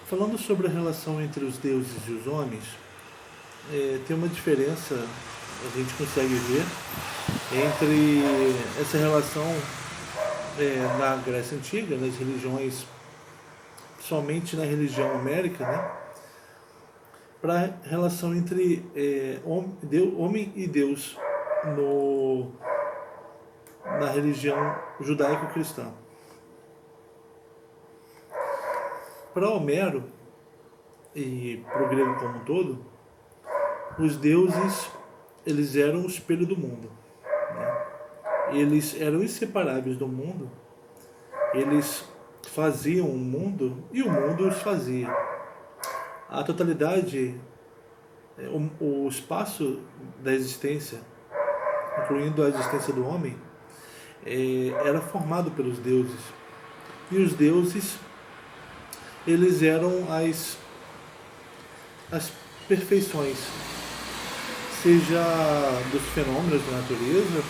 Falando sobre a relação entre os deuses e os homens, tem uma diferença, a gente consegue ver, entre essa relação na Grécia Antiga, nas religiões, somente na religião homérica, né, para a relação entre homem e Deus na religião judaico-cristã. Para Homero e para o grego como um todo, os deuses eles eram o espelho do mundo, né? Eles eram inseparáveis do mundo, eles faziam o mundo e o mundo os fazia. A totalidade, o espaço da existência, incluindo a existência do homem, era formado pelos deuses. E os deuses, eles eram as perfeições, seja dos fenômenos da natureza,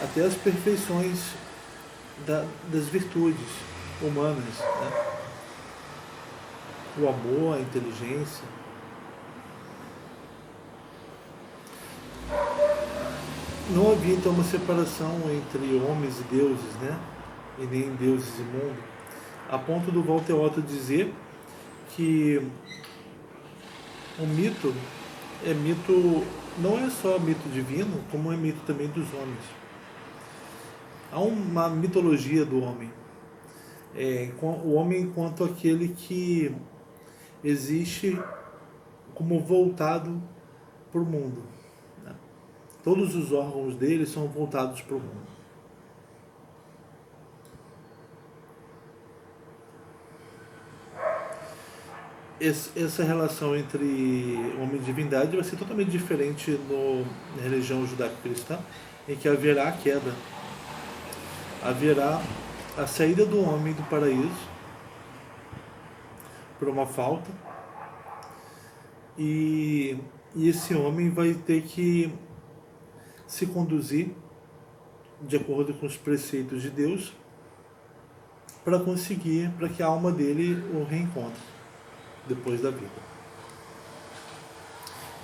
até as perfeições das virtudes humanas, né? O amor, a inteligência. Não havia então uma separação entre homens e deuses, né? E nem deuses e mundo, a ponto do Walter Otto dizer que o mito não é só mito divino, como é mito também dos homens. Há uma mitologia do homem, o homem enquanto aquele que existe como voltado para o mundo, né? Todos os órgãos dele são voltados para o mundo. Essa relação entre homem e divindade vai ser totalmente diferente na religião judaico-cristã, em que haverá a queda, haverá a saída do homem do paraíso por uma falta, e esse homem vai ter que se conduzir de acordo com os preceitos de Deus para que a alma dele o reencontre depois da vida.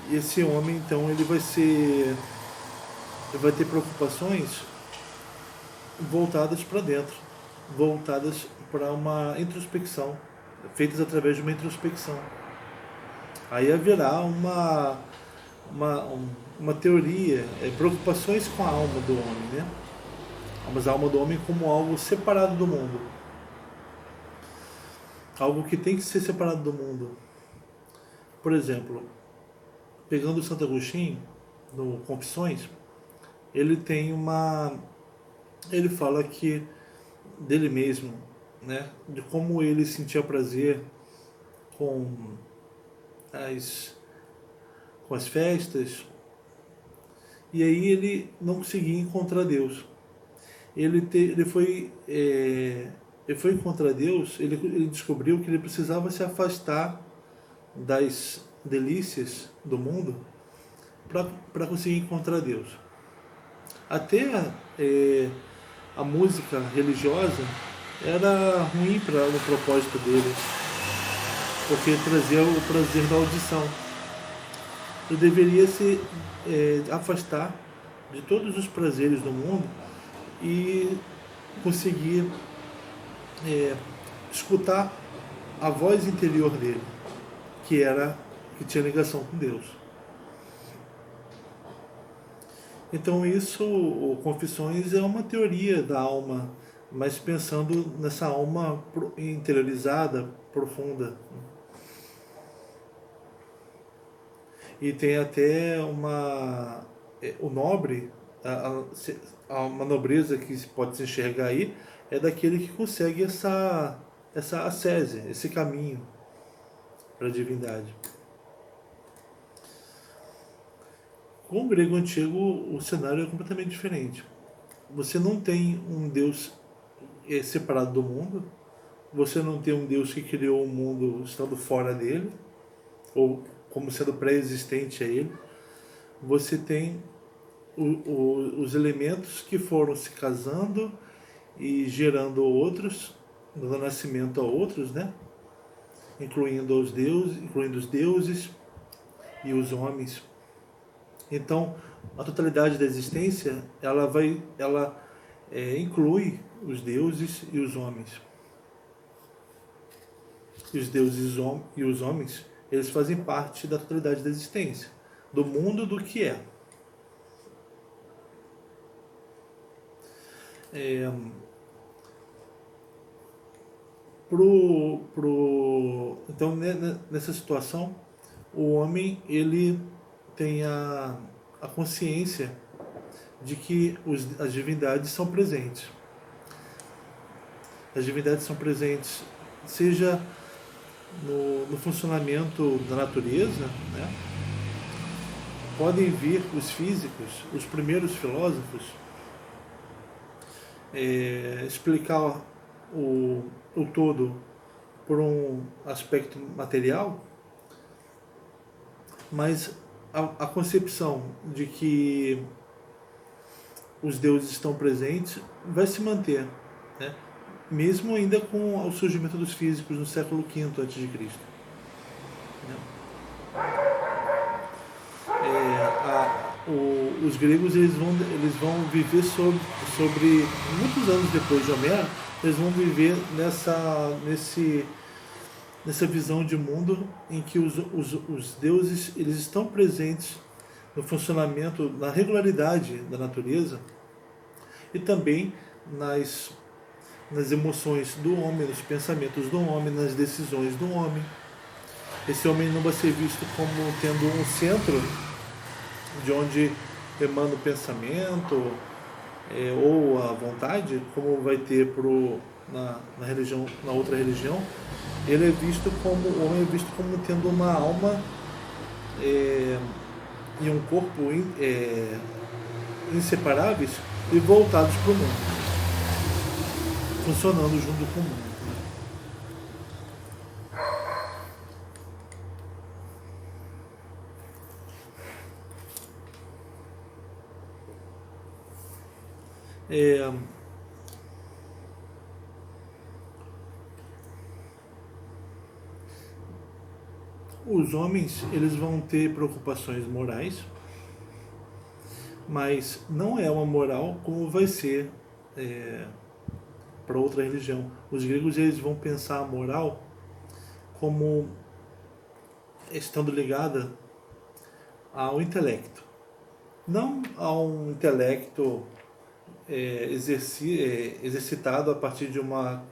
E esse homem, então, ele vai ter preocupações voltadas para dentro, voltadas para uma introspecção, feitas através de uma introspecção. Aí haverá uma teoria, preocupações com a alma do homem, né? Mas a alma do homem como algo separado do mundo, algo que tem que ser separado do mundo. Por exemplo, pegando Santo Agostinho no Confissões, ele fala que dele mesmo, né, de como ele sentia prazer com as festas, e aí ele não conseguia encontrar Deus. Ele foi encontrar Deus, ele descobriu que ele precisava se afastar das delícias do mundo para conseguir encontrar Deus. Até a música religiosa era ruim para o propósito dele, porque trazia o prazer da audição. Ele deveria se afastar de todos os prazeres do mundo e conseguir escutar a voz interior dele, que tinha ligação com Deus. Então isso, o Confissões, é uma teoria da alma, mas pensando nessa alma interiorizada, profunda. E tem até o nobre, uma nobreza que pode se enxergar aí, é daquele que consegue essa ascese, esse caminho para a divindade. Com o grego antigo, o cenário é completamente diferente. Você não tem um Deus separado do mundo, você não tem um Deus que criou o mundo estando fora dele, ou como sendo pré-existente a ele. Você tem os elementos que foram se casando e gerando outros, dando nascimento a outros, né? incluindo os deuses e os homens. Então, a totalidade da existência, ela inclui os deuses e os homens. E os deuses e os homens, eles fazem parte da totalidade da existência, do mundo do que é. Então, nessa situação, o homem ele tem a consciência de que as divindades são presentes. As divindades são presentes, seja no funcionamento da natureza, né? Podem vir os físicos, os primeiros filósofos, explicar o todo por um aspecto material, mas a concepção de que os deuses estão presentes vai se manter, né? Mesmo ainda com o surgimento dos físicos no século V a.C. Os gregos eles vão viver sobre muitos anos depois de Homero, eles vão viver nessa visão de mundo em que os deuses eles estão presentes no funcionamento, na regularidade da natureza e também nas emoções do homem, nos pensamentos do homem, nas decisões do homem. Esse homem não vai ser visto como tendo um centro de onde emana o pensamento ou a vontade, como vai ter na religião, na outra religião. Ele é visto como, o homem é visto como tendo uma alma e um corpo inseparáveis e voltados para o mundo, funcionando junto com o mundo. Os homens eles vão ter preocupações morais, mas não é uma moral como vai ser para outra religião. Os gregos eles vão pensar a moral como estando ligada ao intelecto, não a um intelecto exercitado a partir de uma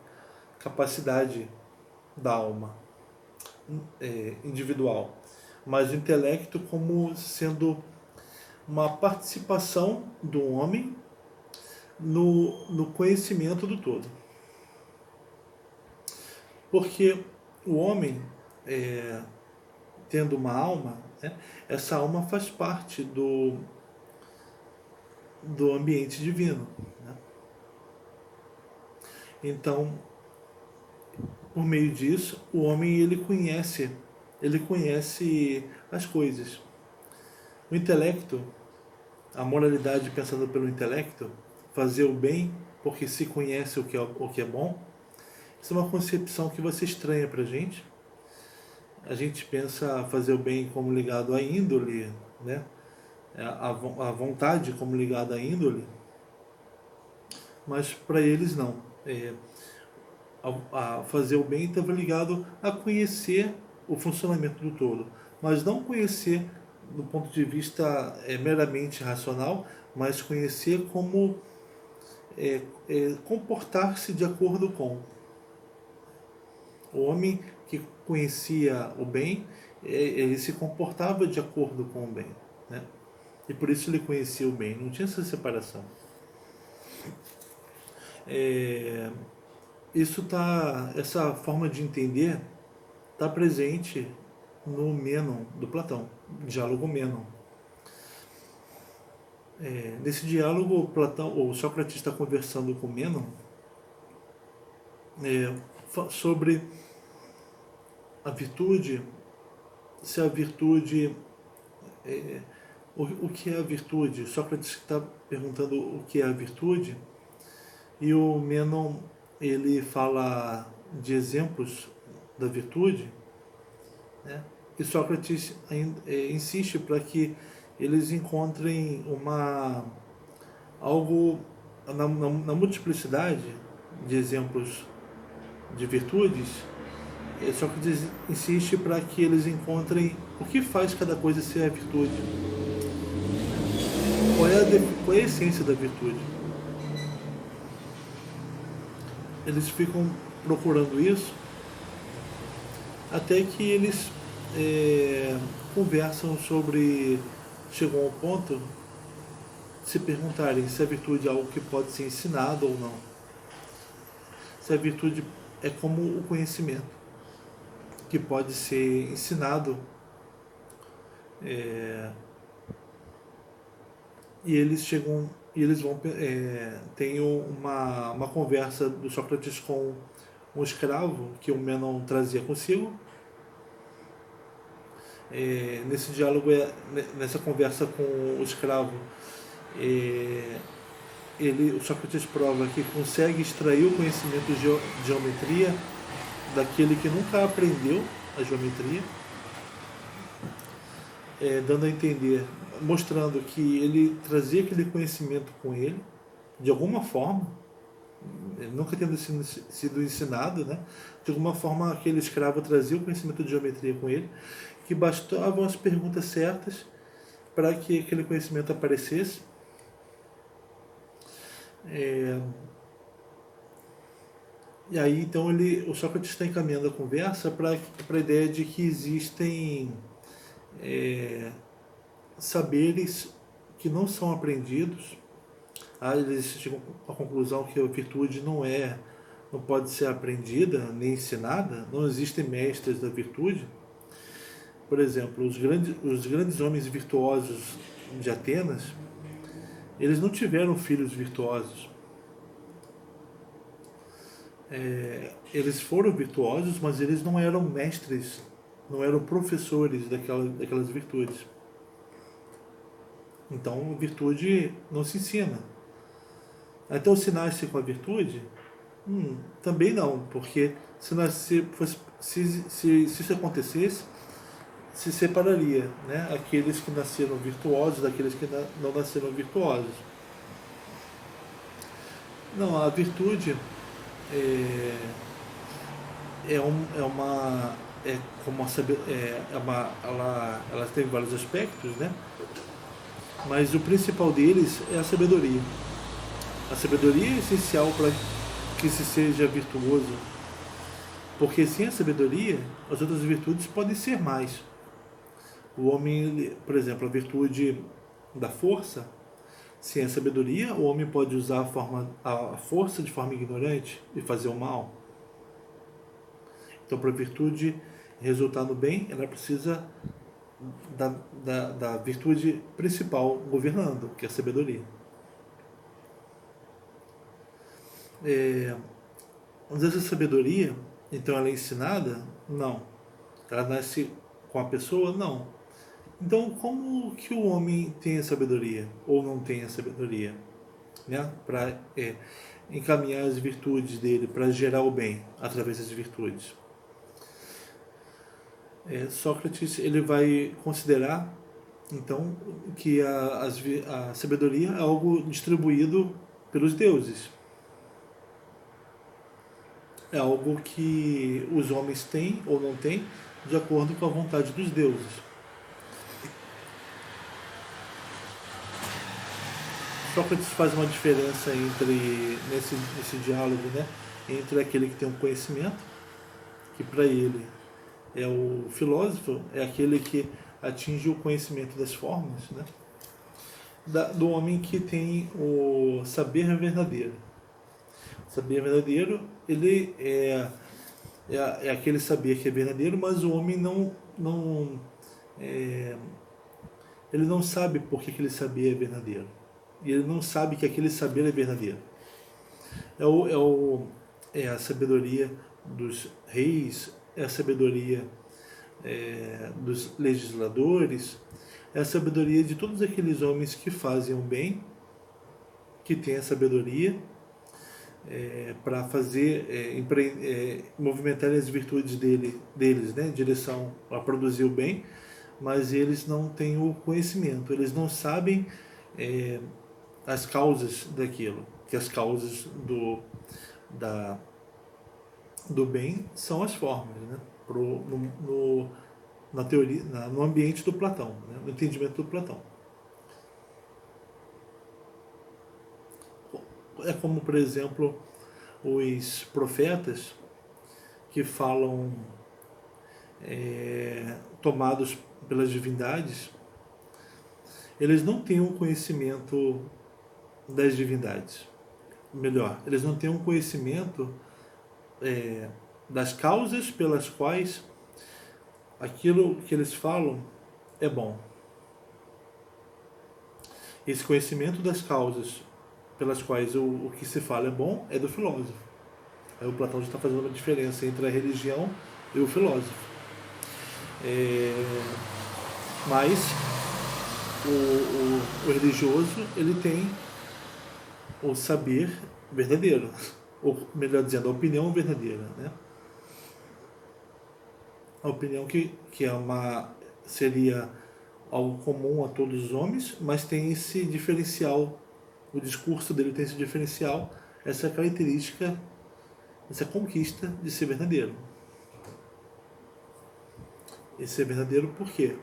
capacidade da alma individual, mas o intelecto como sendo uma participação do homem no conhecimento do todo. Porque o homem, tendo uma alma, né, essa alma faz parte do ambiente divino, né? Então, por meio disso, o homem ele conhece as coisas. O intelecto, a moralidade pensada pelo intelecto, fazer o bem porque se conhece o que é bom, isso é uma concepção que vai ser estranha para a gente. A gente pensa fazer o bem como ligado à índole, né? A vontade como ligada à índole, mas para eles não. A fazer o bem estava ligado a conhecer o funcionamento do todo, mas não conhecer do ponto de vista meramente racional, mas conhecer como comportar-se de acordo com. O homem que conhecia o bem, ele se comportava de acordo com o bem, né? E por isso ele conhecia o bem, não tinha essa separação. Essa forma de entender está presente no Mênon do Platão, diálogo Mênon. Nesse diálogo, o Sócrates está conversando com Mênon sobre a virtude, se a virtude o que é a virtude. Sócrates está perguntando o que é a virtude, e o Mênon ele fala de exemplos da virtude, né? E Sócrates insiste para que eles encontrem algo na multiplicidade de exemplos de virtudes. Sócrates insiste para que eles encontrem o que faz cada coisa ser a virtude. Qual é a essência da virtude? Eles ficam procurando isso até que eles conversam sobre... Chegam ao ponto de se perguntarem se a virtude é algo que pode ser ensinado ou não. Se a virtude é como o conhecimento, que pode ser ensinado. E eles chegam, e eles vão, tem uma conversa do Sócrates com um escravo que o Menon trazia consigo. Nesse diálogo, nessa conversa com o escravo, o Sócrates prova que consegue extrair o conhecimento de geometria daquele que nunca aprendeu a geometria, dando a entender, mostrando que ele trazia aquele conhecimento com ele, de alguma forma, nunca tendo sido ensinado, né? De alguma forma aquele escravo trazia o conhecimento de geometria com ele, que bastavam as perguntas certas para que aquele conhecimento aparecesse. E aí então o Sócrates está encaminhando a conversa para a ideia de que existem saberes que não são aprendidos. Eles chegam à conclusão que a virtude não pode ser aprendida nem ensinada. Não existem mestres da virtude. Por exemplo, os grandes homens virtuosos de Atenas, eles não tiveram filhos virtuosos. Eles foram virtuosos, mas eles não eram mestres, não eram professores daquelas virtudes. Então, virtude não se ensina. Então, se nasce com a virtude? Também não, porque se isso acontecesse, se separaria, né? Aqueles que nasceram virtuosos daqueles que não nasceram virtuosos. Não, a virtude ela tem vários aspectos, né? Mas o principal deles é a sabedoria. A sabedoria é essencial para que se seja virtuoso, porque sem a sabedoria as outras virtudes podem ser mais. O homem, por exemplo, a virtude da força, sem a sabedoria, o homem pode usar a força de forma ignorante e fazer o mal. Então, para a virtude resultar no bem, ela precisa da virtude principal governando, que é a sabedoria. Mas essa sabedoria, então, ela é ensinada? Não. Ela nasce com a pessoa? Não. Então, como que o homem tem a sabedoria ou não tem a sabedoria, né? Para encaminhar as virtudes dele, para gerar o bem através das virtudes. Sócrates ele vai considerar, então, que a sabedoria é algo distribuído pelos deuses. É algo que os homens têm ou não têm de acordo com a vontade dos deuses. Sócrates faz uma diferença nesse diálogo, né, entre aquele que tem um conhecimento, que para ele é o filósofo, é aquele que atinge o conhecimento das formas, né, do homem que tem o saber verdadeiro. O saber verdadeiro, ele é aquele saber que é verdadeiro, mas o homem ele não sabe por que aquele saber é verdadeiro. E ele não sabe que aquele saber é verdadeiro. É a sabedoria dos reis, é a sabedoria dos legisladores, é a sabedoria de todos aqueles homens que fazem o bem, que têm a sabedoria, para fazer, movimentar as virtudes deles, né, em direção a produzir o bem, mas eles não têm o conhecimento, eles não sabem as causas daquilo, que as causas da, do bem são as formas, né, na teoria, no ambiente do Platão, né, no entendimento do Platão. É como, por exemplo, os profetas que falam tomados pelas divindades, eles não têm um conhecimento das divindades. Melhor, eles não têm um conhecimento das causas pelas quais aquilo que eles falam é bom. Esse conhecimento das causas pelas quais o que se fala é bom é do filósofo. Aí o Platão já está fazendo uma diferença entre a religião e o filósofo. Mas o religioso, ele tem o saber verdadeiro, ou melhor dizendo, a opinião verdadeira, né? A opinião que seria algo comum a todos os homens, mas tem esse diferencial, o discurso dele tem esse diferencial, essa característica, essa conquista de ser verdadeiro. E ser verdadeiro por quê?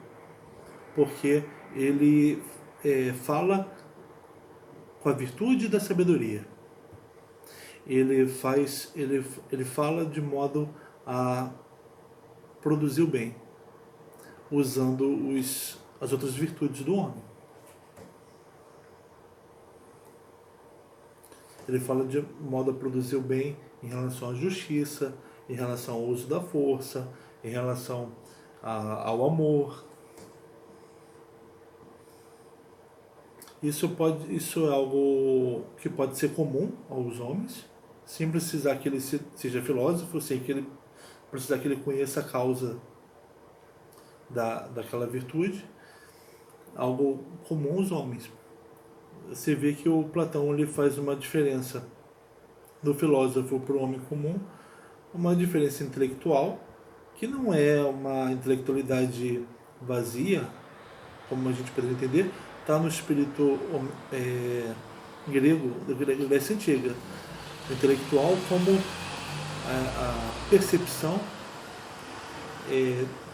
Porque ele fala com a virtude da sabedoria. Ele fala de modo a produzir o bem, usando as outras virtudes do homem. Ele fala de modo a produzir o bem em relação à justiça, em relação ao uso da força, em relação ao amor. Isso é algo que pode ser comum aos homens, sem precisar que ele seja filósofo, sem que ele precisar que ele conheça a causa daquela virtude, algo comum aos homens. Você vê que o Platão ele faz uma diferença do filósofo para o homem comum, uma diferença intelectual, que não é uma intelectualidade vazia, como a gente poderia entender, está no espírito grego, da Grécia Antiga. O intelectual como a percepção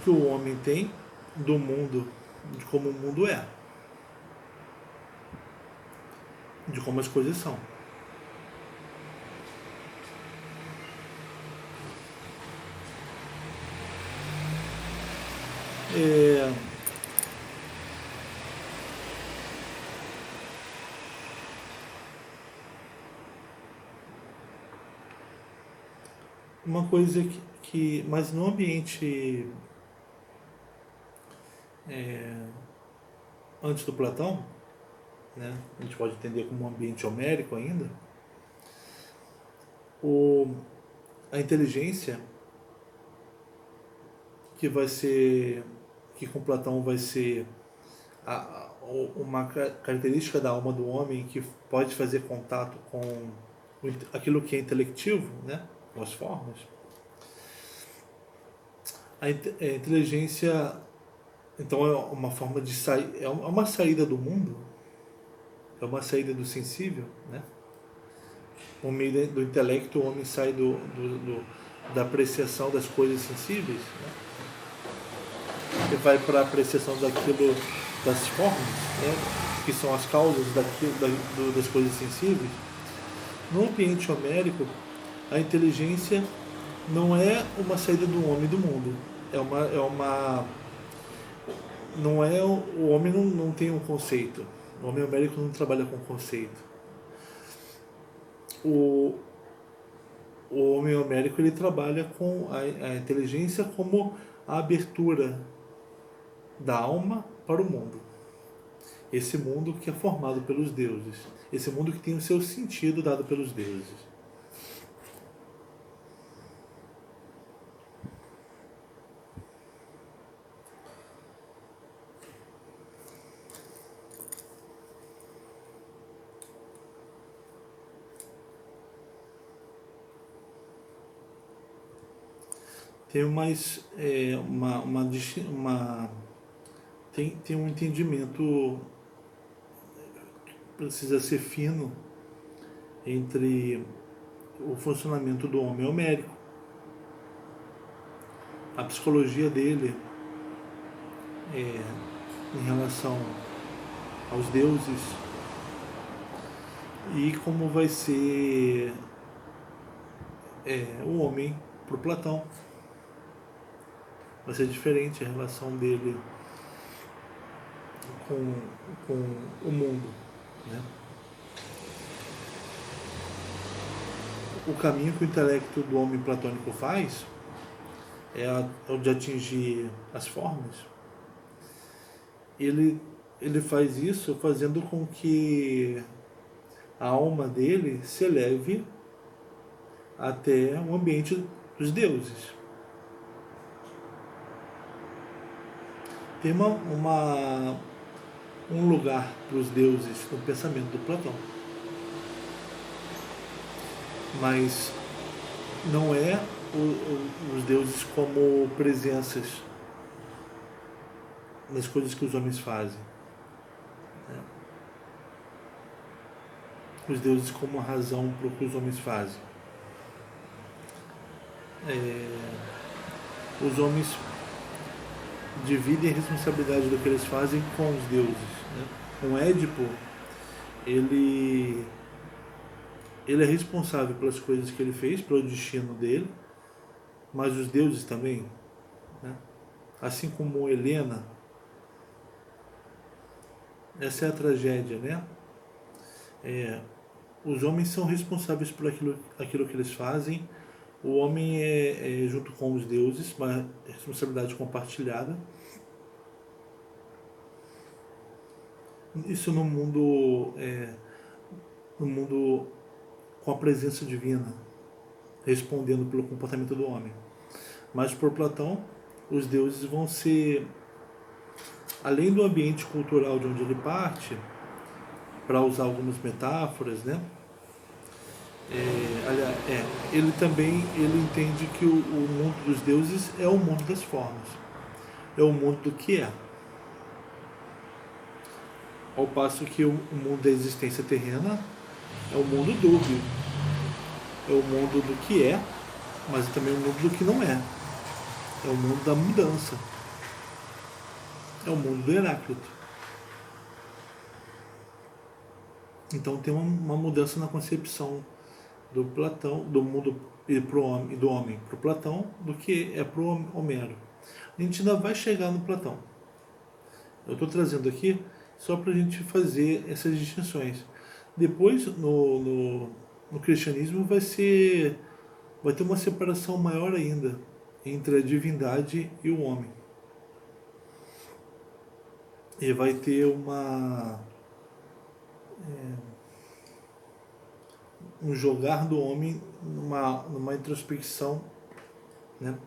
que o homem tem do mundo, de como o mundo é, de como as coisas são. Uma coisa mas no ambiente antes do Platão, né, a gente pode entender como um ambiente homérico ainda, a inteligência que com Platão vai ser uma característica da alma do homem que pode fazer contato com aquilo que é intelectivo, né, com as formas. A inteligência, então, é uma forma de sair, é uma saída do mundo, é uma saída do sensível, né? Por meio do intelecto, o homem sai da apreciação das coisas sensíveis, né? E vai para a apreciação daquilo, das formas, né? Que são as causas das coisas sensíveis. No ambiente homérico, a inteligência não é uma saída do homem do mundo. Não é o homem não tem um conceito. O homem homérico não trabalha com conceito. O homem homérico ele trabalha com a inteligência como a abertura da alma para o mundo. Esse mundo que é formado pelos deuses. Esse mundo que tem o seu sentido dado pelos deuses. tem tem um entendimento que precisa ser fino entre o funcionamento do homem homérico, a psicologia dele em relação aos deuses e como vai ser o homem para o Platão. Vai ser diferente a relação dele com o mundo, né? O caminho que o intelecto do homem platônico faz é o de atingir as formas. Ele faz isso fazendo com que a alma dele se eleve até o ambiente dos deuses. Tem um lugar para os deuses no pensamento do Platão, mas não é os deuses como presenças nas coisas que os homens fazem, né? Os deuses como a razão para o que os homens fazem. Os homens dividem a responsabilidade do que eles fazem com os deuses, né? Com Édipo, ele é responsável pelas coisas que ele fez, pelo destino dele, mas os deuses também, né? Assim como Helena, essa é a tragédia, né? Os homens são responsáveis por aquilo que eles fazem. O homem é junto com os deuses, uma responsabilidade compartilhada. Isso no mundo com a presença divina, respondendo pelo comportamento do homem. Mas por Platão, os deuses vão ser, além do ambiente cultural de onde ele parte, para usar algumas metáforas, né? Ele também entende que o mundo dos deuses é o mundo das formas, é o mundo do que é. Ao passo que o mundo da existência terrena é o mundo dúbio, é o mundo do que é, mas também o mundo do que não é. É o mundo da mudança, é o mundo do Heráclito. Então tem uma mudança na concepção do Platão, do mundo e do homem para o Platão, do que é para o Homero. A gente ainda vai chegar no Platão. Eu estou trazendo aqui só para a gente fazer essas distinções. Depois, no cristianismo, vai ter uma separação maior ainda entre a divindade e o homem. E vai ter um jogar do homem numa introspecção, né?